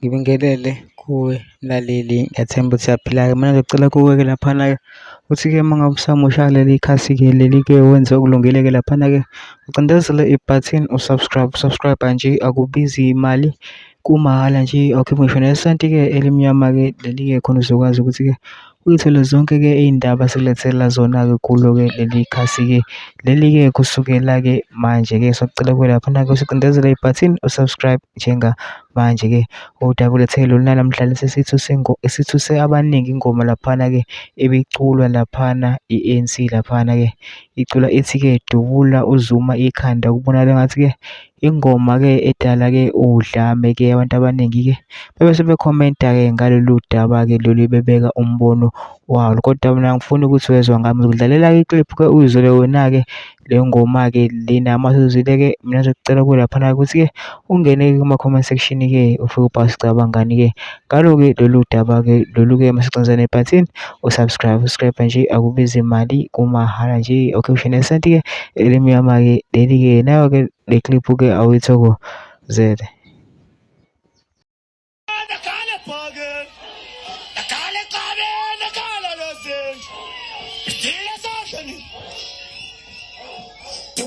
ngibingelele kuwe mlaleli, ngiyathemba ukuthi uyaphila-ke. Mina ngicela kuwe-ke laphana-ke ukuthi-ke uma ngabe usamusha kuleli khasi-ke leli-ke wenze okulungile-ke laphana-ke ucindezele ibhathini usubscribe nje, akubizi imali, kumahhala nje, awukhiphi ngisho nesenti-ke elimnyama-ke leli-ke khona uzokwazi ukuthi-ke uyithole zonke-ke iy'ndaba esikulethela zona-ke kulo-ke leli khasi-ke leli-ke kusukela-ke manje-ke. Sokucela kuwe laphana-ke usicindezele ibhathini usubscribe njengamanje-ke udabulethe lolu nanamhlanje esithuse abaningi ingoma laphana-ke ebiculwa laphana i-ANC laphana-ke icula ithi-ke dubula uzuma ikhanda, kubonakala engathi-ke ingoma-ke edala-ke udlame-ke abantu abaningi-ke bebe sebekhomenta-ke ngalolu daba-ke lolu bebeka umbono wawo. Kodwa mina angifuni ukuthi wezwa ngami, ngizokudlalela-ke ikliphu-ke uyizwele wena-ke le ngoma-ke lena. Mase uzwile-ke mina ngizokucela kuwe laphana ukuthi-ke ungene-ke kuma-comment section-ke ufike ubhale sicabangani-ke ngalo-ke lolu daba-ke lolu-ke masicindezela nebhathini usubscribe nje, akubizi imali, kumahhala nje, awukhiphi ngisho nesenti-ke elimnyama-ke leli-ke. Nayo-ke le kliphu-ke awuyithokozele. The